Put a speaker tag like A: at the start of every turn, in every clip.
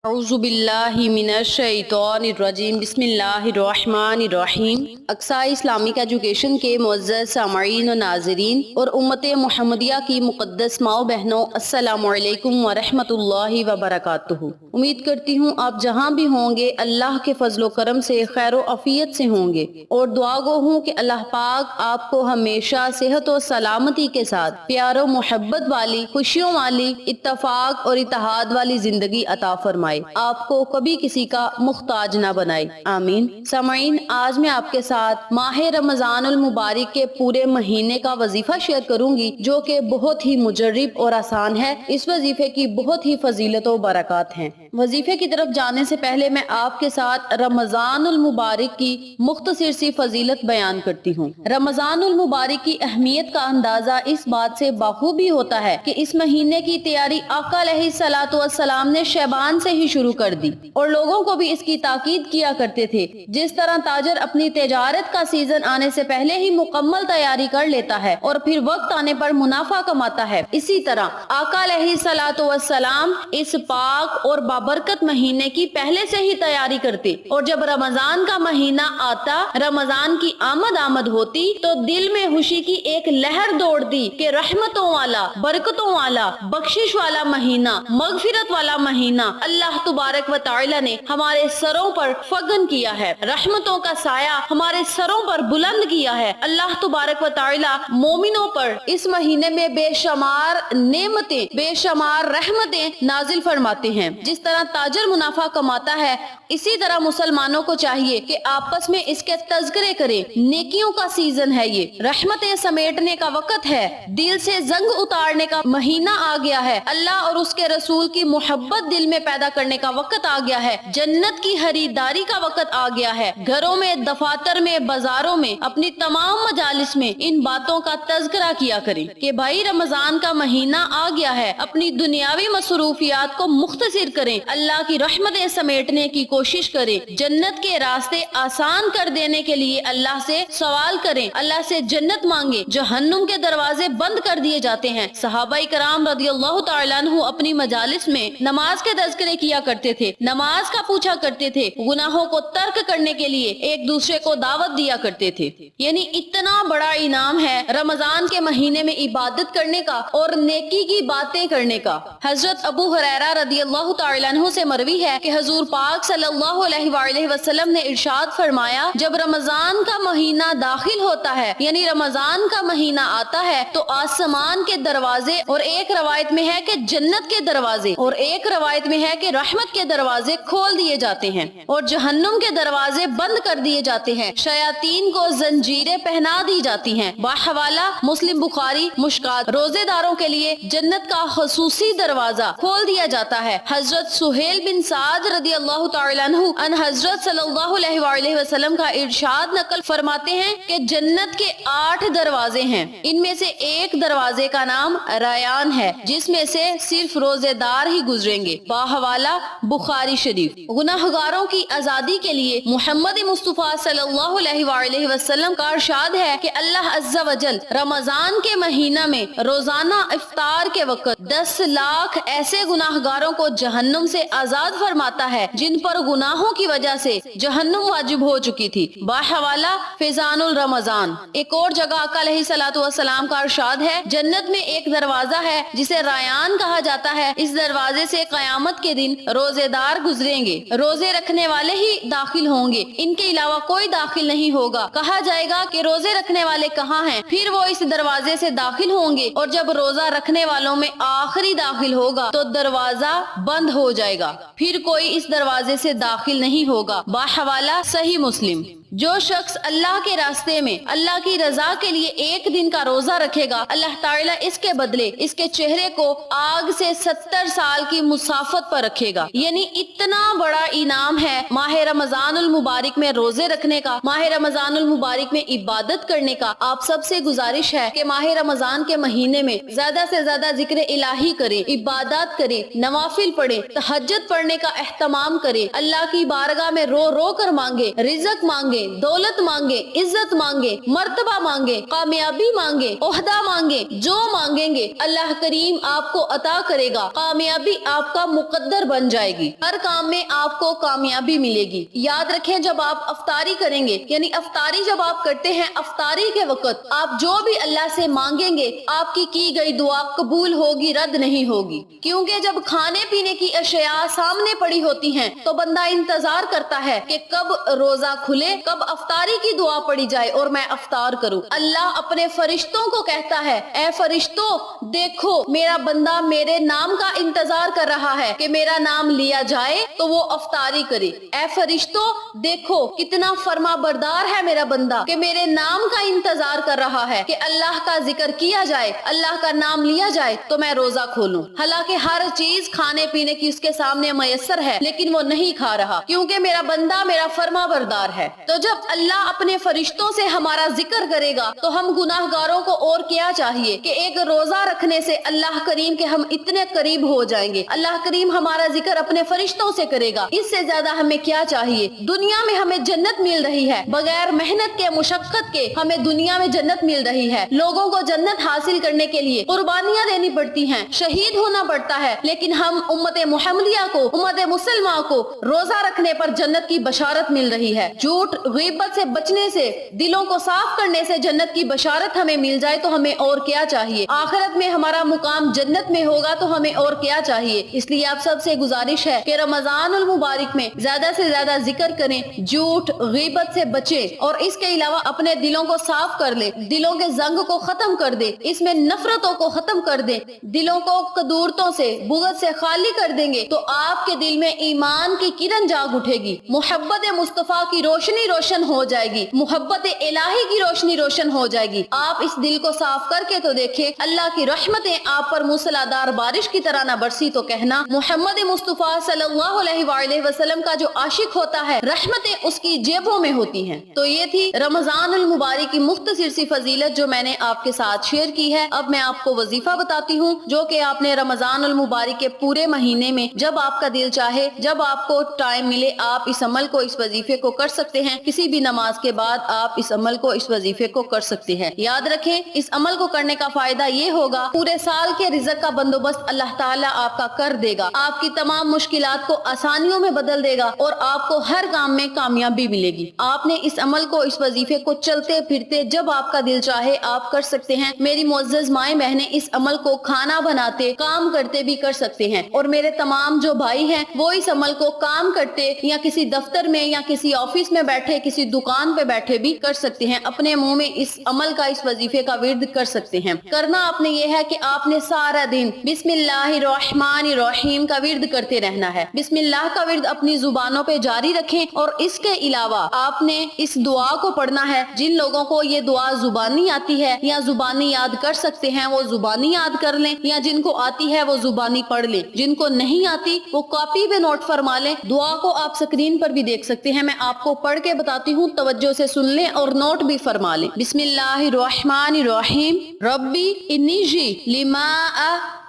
A: اعوذ باللہ من الشیطان الرجیم بسم اللہ الرحمن الرحیم۔ اقصی اسلامک ایجوکیشن کے معزز سامعین و ناظرین اور امت محمدیہ کی مقدس ماؤں بہنوں، السلام علیکم ورحمۃ اللہ وبرکاتہ۔ امید کرتی ہوں آپ جہاں بھی ہوں گے اللہ کے فضل و کرم سے خیر و عافیت سے ہوں گے، اور دعا گو ہوں کہ اللہ پاک آپ کو ہمیشہ صحت و سلامتی کے ساتھ پیار و محبت والی، خوشیوں والی، اتفاق اور اتحاد والی زندگی عطا فرمائے، آپ کو کبھی کسی کا محتاج نہ بنائے، آمین۔ سامعین، آج میں آپ کے ساتھ ماہ رمضان المبارک کے پورے مہینے کا وظیفہ شیئر کروں گی، جو کہ بہت ہی مجرب اور آسان ہے۔ اس وظیفے کی بہت ہی فضیلت و برکات ہیں۔ وظیفے کی طرف جانے سے پہلے میں آپ کے ساتھ رمضان المبارک کی مختصر سی فضیلت بیان کرتی ہوں۔ رمضان المبارک کی اہمیت کا اندازہ اس بات سے بخوبی ہوتا ہے کہ اس مہینے کی تیاری آقا علیہ الصلوۃ والسلام نے شعبان سے ہی شروع کر دی، اور لوگوں کو بھی اس کی تاکید کیا کرتے تھے۔ جس طرح تاجر اپنی تجارت کا سیزن آنے سے پہلے ہی مکمل تیاری کر لیتا ہے اور پھر وقت آنے پر منافع کماتا ہے، اسی طرح آقا علیہ الصلوۃ والسلام اس پاک اور بابرکت مہینے کی پہلے سے ہی تیاری کرتے، اور جب رمضان کا مہینہ آتا، رمضان کی آمد ہوتی، تو دل میں خوشی کی ایک لہر دوڑتی کہ رحمتوں والا، برکتوں والا، بخشش والا مہینہ، مغفرت والا مہینہ اللہ تبارک و تعالی نے ہمارے سروں پر فگن کیا ہے، رحمتوں کا سایہ ہمارے سروں پر بلند کیا ہے۔ اللہ تبارک و تعالی مومنوں پر اس مہینے میں بے شمار نعمتیں، بے شمار رحمتیں نازل فرماتے ہیں۔ جس طرح تاجر منافع کماتا ہے، اسی طرح مسلمانوں کو چاہیے کہ آپس میں اس کے تذکرے کریں۔ نیکیوں کا سیزن ہے، یہ رحمتیں سمیٹنے کا وقت ہے، دل سے زنگ اتارنے کا مہینہ آ گیا ہے، اللہ اور اس کے رسول کی محبت دل میں پیدا کرنے کا وقت آ گیا ہے، جنت کی خریداری کا وقت آ گیا ہے۔ گھروں میں، دفاتر میں، بازاروں میں، اپنی تمام مجالس میں ان باتوں کا تذکرہ کیا کریں کہ بھائی رمضان کا مہینہ آ گیا ہے، اپنی دنیاوی مصروفیات کو مختصر کریں، اللہ کی رحمتیں سمیٹنے کی کوشش کریں، جنت کے راستے آسان کر دینے کے لیے اللہ سے سوال کریں، اللہ سے جنت مانگیں۔ جہنم کے دروازے بند کر دیے جاتے ہیں۔ صحابہ کرام رضی اللہ تعالیٰ عنہ اپنی مجالس میں نماز کے تذکرے کیا کرتے تھے، نماز کا پوچھا کرتے تھے، گناہوں کو ترک کرنے کے لیے ایک دوسرے کو دعوت دیا کرتے تھے۔ یعنی اتنا بڑا انعام ہے رمضان کے مہینے میں عبادت کرنے کا اور نیکی کی باتیں کرنے کا۔ حضرت ابو ہریرہ رضی اللہ تعالیٰ عنہ سے مروی ہے کہ حضور پاک صلی اللہ علیہ وآلہ وسلم نے ارشاد فرمایا، جب رمضان کا مہینہ داخل ہوتا ہے، یعنی رمضان کا مہینہ آتا ہے، تو آسمان کے دروازے، اور ایک روایت میں ہے کہ جنت کے دروازے، اور ایک روایت میں ہے کہ رحمت کے دروازے کھول دیے جاتے ہیں، اور جہنم کے دروازے بند کر دیے جاتے ہیں، شیاطین کو زنجیریں پہنا دی جاتی ہیں۔ باحوالہ مسلم بخاری مشکات، روزے داروں کے لیے جنت کا خصوصی دروازہ کھول دیا جاتا ہے۔ حضرت سہیل بن سعد رضی اللہ تعالیٰ عنہ ان حضرت صلی اللہ علیہ وآلہ وسلم کا ارشاد نقل فرماتے ہیں کہ جنت کے 8 دروازے ہیں، ان میں سے ایک دروازے کا نام ریان ہے، جس میں سے صرف روزے دار ہی گزریں گے۔ باحوالہ بخاری شریف۔ گناہگاروں کی آزادی کے لیے محمد مصطفیٰ صلی اللہ علیہ وآلہ وسلم کا ارشاد ہے کہ اللہ عز و جل رمضان کے مہینہ میں روزانہ افطار کے وقت 10 لاکھ ایسے گناہگاروں کو جہنم سے آزاد فرماتا ہے جن پر گناہوں کی وجہ سے جہنم واجب ہو چکی تھی۔ باحوالہ فیضان الرمضان۔ ایک اور جگہ آقا علیہ الصلوۃ والسلام کا ارشاد ہے، جنت میں ایک دروازہ ہے جسے ریان کہا جاتا ہے، اس دروازے سے قیامت کے دن روزے دار گزریں گے، روزے رکھنے والے ہی داخل ہوں گے، ان کے علاوہ کوئی داخل نہیں ہوگا۔ کہا جائے گا کہ روزے رکھنے والے کہاں ہیں؟ پھر وہ اس دروازے سے داخل ہوں گے، اور جب روزہ رکھنے والوں میں آخری داخل ہوگا تو دروازہ بند ہو جائے گا، پھر کوئی اس دروازے سے داخل نہیں ہوگا۔ باحوالہ صحیح مسلم۔ جو شخص اللہ کے راستے میں اللہ کی رضا کے لیے ایک دن کا روزہ رکھے گا، اللہ تعالیٰ اس کے بدلے اس کے چہرے کو آگ سے 70 سال کی مسافت پر رکھے گا۔ یعنی اتنا بڑا انعام ہے ماہ رمضان المبارک میں روزے رکھنے کا، ماہ رمضان المبارک میں عبادت کرنے کا۔ آپ سب سے گزارش ہے کہ ماہ رمضان کے مہینے میں زیادہ سے زیادہ ذکر الہی کریں، عبادات کریں، نوافل پڑھیں، تہجد پڑھنے کا اہتمام کریں، اللہ کی بارگاہ میں رو رو کر مانگے، رزق مانگے، مانگے, دولت مانگے, عزت مانگے, مرتبہ مانگے, کامیابی مانگے, عہدہ مانگے, جو مانگیں گے اللہ کریم آپ کو عطا کرے گا. کامیابی آپ کا مقدر بن جائے گی, ہر کام میں آپ کو کامیابی ملے گی. یاد رکھیں جب آپ افطاری کریں گے, یعنی افطاری جب آپ کرتے ہیں, افطاری کے وقت آپ جو بھی اللہ سے مانگیں گے آپ کی گئی دعا قبول ہوگی, رد نہیں ہوگی. کیونکہ جب کھانے پینے کی اشیاء سامنے پڑی ہوتی ہیں تو بندہ انتظار کرتا ہے کہ کب روزہ کھلے, کب افطاری کی دعا پڑی جائے اور میں افطار کروں. اللہ اپنے فرشتوں کو کہتا ہے, اے فرشتوں دیکھو میرا بندہ میرے نام کا انتظار کر رہا ہے کہ میرا نام لیا جائے تو وہ افطاری کرے. اے فرشتوں دیکھو کتنا فرما بردار ہے میرا بندہ کہ میرے نام کا انتظار کر رہا ہے کہ اللہ کا ذکر کیا جائے, اللہ کا نام لیا جائے تو میں روزہ کھولوں. حالانکہ ہر چیز کھانے پینے کی اس کے سامنے میسر ہے لیکن وہ نہیں کھا رہا کیونکہ میرا بندہ میرا فرما بردار ہے. تو جب اللہ اپنے فرشتوں سے ہمارا ذکر کرے گا تو ہم گناہگاروں کو اور کیا چاہیے کہ ایک روزہ رکھنے سے اللہ کریم کے ہم اتنے قریب ہو جائیں گے, اللہ کریم ہمارا ذکر اپنے فرشتوں سے کرے گا. اس سے زیادہ ہمیں کیا چاہیے؟ دنیا میں ہمیں جنت مل رہی ہے, بغیر محنت کے, مشقت کے ہمیں دنیا میں جنت مل رہی ہے. لوگوں کو جنت حاصل کرنے کے لیے قربانیاں دینی پڑتی ہیں, شہید ہونا پڑتا ہے, لیکن ہم امت محمدیہ کو, امت مسلمہ کو روزہ رکھنے پر جنت کی بشارت مل رہی ہے. جھوٹ غیبت سے بچنے سے, دلوں کو صاف کرنے سے جنت کی بشارت ہمیں مل جائے تو ہمیں اور کیا چاہیے؟ آخرت میں ہمارا مقام جنت میں ہوگا تو ہمیں اور کیا چاہیے؟ اس لیے آپ سب سے گزارش ہے کہ رمضان المبارک میں زیادہ سے زیادہ ذکر کریں, جھوٹ غیبت سے بچیں اور اس کے علاوہ اپنے دلوں کو صاف کر لیں, دلوں کے زنگ کو ختم کر دیں, اس میں نفرتوں کو ختم کر دیں, دلوں کو قدورتوں سے, بغض سے خالی کر دیں گے تو آپ کے دل میں ایمان کی کرن جاگ اٹھے گی, محبت مصطفیٰ کی روشنی روشن ہو جائے گی, محبت الہی کی روشنی روشن ہو جائے گی. آپ اس دل کو صاف کر کے تو دیکھیں, اللہ کی رحمتیں آپ پر موسلادھار بارش کی طرح نہ برسی تو کہنا محمد مصطفیٰ صلی اللہ علیہ وآلہ وسلم کا جو عاشق ہوتا ہے رحمتیں اس کی جیبوں میں ہوتی ہیں. تو یہ تھی رمضان المبارک کی مختصر سی فضیلت جو میں نے آپ کے ساتھ شیئر کی ہے. اب میں آپ کو وظیفہ بتاتی ہوں جو کہ آپ نے رمضان المبارک کے پورے مہینے میں جب آپ کا دل چاہے, جب آپ کو ٹائم ملے, آپ اس عمل کو, اس وظیفے کو کر سکتے ہیں. کسی بھی نماز کے بعد آپ اس عمل کو, اس وظیفے کو کر سکتے ہیں. یاد رکھیں اس عمل کو کرنے کا فائدہ یہ ہوگا پورے سال کے رزق کا بندوبست اللہ تعالیٰ آپ کا کر دے گا, آپ کی تمام مشکلات کو آسانیوں میں بدل دے گا اور آپ کو ہر کام میں کامیابی ملے گی. آپ نے اس عمل کو, اس وظیفے کو چلتے پھرتے جب آپ کا دل چاہے آپ کر سکتے ہیں. میری معزز مائیں بہنیں اس عمل کو کھانا بناتے, کام کرتے بھی کر سکتے ہیں, اور میرے تمام جو بھائی ہیں وہ اس عمل کو کام کرتے یا کسی دفتر میں یا کسی آفس میں بیٹھے, کسی دکان پہ بیٹھے بھی کر سکتے ہیں. اپنے منہ میں اس عمل کا, اس وظیفے کا ورد کر سکتے ہیں. کرنا آپ نے یہ ہے کہ آپ نے سارا دن بسم اللہ الرحمن الرحیم کا ورد کرتے رہنا ہے. بسم اللہ کا ورد اپنی زبانوں پہ جاری رکھیں اور اس کے علاوہ آپ نے اس دعا کو پڑھنا ہے. جن لوگوں کو یہ دعا زبانی آتی ہے یا زبانی یاد کر سکتے ہیں وہ زبانی یاد کر لیں, یا جن کو آتی ہے وہ زبانی پڑھ لیں. جن کو نہیں آتی وہ کاپی پہ نوٹ فرما لیں. دعا کو آپ سکرین پر بھی دیکھ سکتے ہیں, میں آپ کو پڑھ کے بتاتی ہوں, توجہ سے سن لیں اور نوٹ بھی فرما لیں. بسم اللہ الرحمن الرحیم. ربی انیجی لما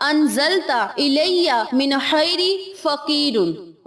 A: انزلت الی من خیر فقیر.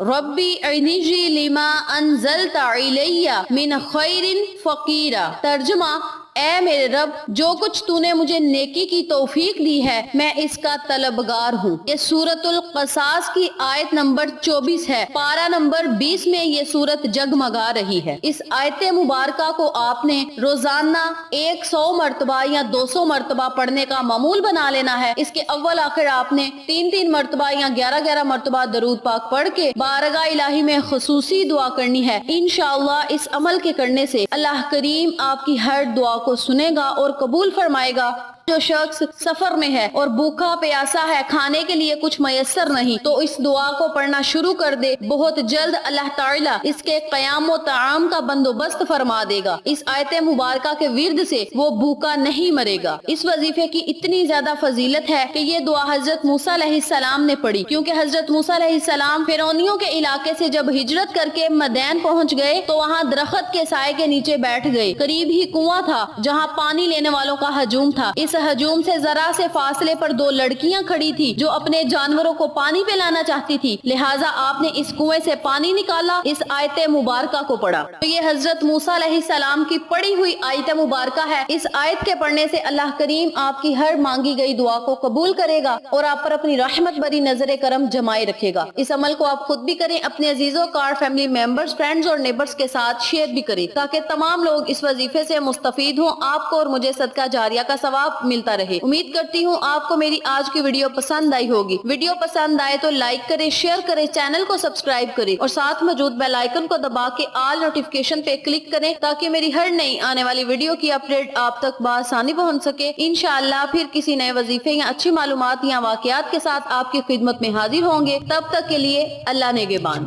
A: ربی انیجی لما انزلت الی من خیر فقیر. ترجمہ, اے میرے رب جو کچھ تو نے مجھے نیکی کی توفیق دی ہے میں اس کا طلبگار ہوں. یہ سورۃ القصاص کی آیت نمبر 24 ہے. پارہ نمبر 20 میں یہ سورت جگمگا رہی ہے. اس آیت مبارکہ کو آپ نے روزانہ 100 مرتبہ یا 200 مرتبہ پڑھنے کا معمول بنا لینا ہے. اس کے اول آخر آپ نے 3 مرتبہ یا 11 مرتبہ درود پاک پڑھ کے بارگاہ الہی میں خصوصی دعا کرنی ہے. انشاءاللہ اس عمل کے کرنے سے اللہ کریم آپ کی ہر دعا کو سنے گا اور قبول فرمائے گا. جو شخص سفر میں ہے اور بھوکا پیاسا ہے, کھانے کے لیے کچھ میسر نہیں, تو اس دعا کو پڑھنا شروع کر دے. بہت جلد اللہ تعالیٰ اس کے قیام و طعام کا بندوبست فرما دے گا. اس آیت مبارکہ کے ورد سے وہ بھوکا نہیں مرے گا. اس وظیفے کی اتنی زیادہ فضیلت ہے کہ یہ دعا حضرت موسیٰ علیہ السلام نے پڑھی, کیونکہ حضرت موسیٰ علیہ السلام فرعونیوں کے علاقے سے جب ہجرت کر کے مدین پہنچ گئے تو وہاں درخت کے سائے کے نیچے بیٹھ گئے. قریب ہی کنواں تھا جہاں پانی لینے والوں کا ہجوم تھا. اس اس ہجوم سے ذرا سے فاصلے پر دو لڑکیاں کھڑی تھی جو اپنے جانوروں کو پانی پلانا چاہتی تھی، لہٰذا آپ نے اس کنویں سے پانی نکالا، اس آیت مبارکہ کو پڑھا۔ تو یہ حضرت موسیٰ علیہ السلام کی پڑھی ہوئی آیت مبارکہ ہے۔ اس آیت کے پڑھنے سے اللہ کریم آپ کی ہر مانگی گئی دعا کو قبول کرے گا اور آپ پر اپنی رحمت بری نظر کرم جمائے رکھے گا۔ اس عمل کو آپ خود بھی کریں، اپنے عزیزوں، کار، فیملی ممبرز، فرینڈز اور نیبرز کے ساتھ شیئر بھی کریں تاکہ تمام لوگ اس وظیفے سے مستفید ہوں، آپ کو اور مجھے صدقہ جاریہ کا ثواب ملتا رہے۔ امید کرتی ہوں آپ کو میری آج کی ویڈیو پسند آئی ہوگی۔ ویڈیو پسند آئے تو لائک کریں، شیئر کریں، چینل کو سبسکرائب کریں اور ساتھ موجود بیل آئیکن کو دبا کے آل نوٹیفیکیشن پہ کلک کریں تاکہ میری ہر نئی آنے والی ویڈیو کی اپڈیٹ آپ تک بآسانی پہنچ سکے۔ انشاءاللہ پھر کسی نئے وظیفے یا اچھی معلومات یا واقعات کے ساتھ آپ کی خدمت میں حاضر ہوں گے۔ تب تک کے لیے اللہ نگہبان۔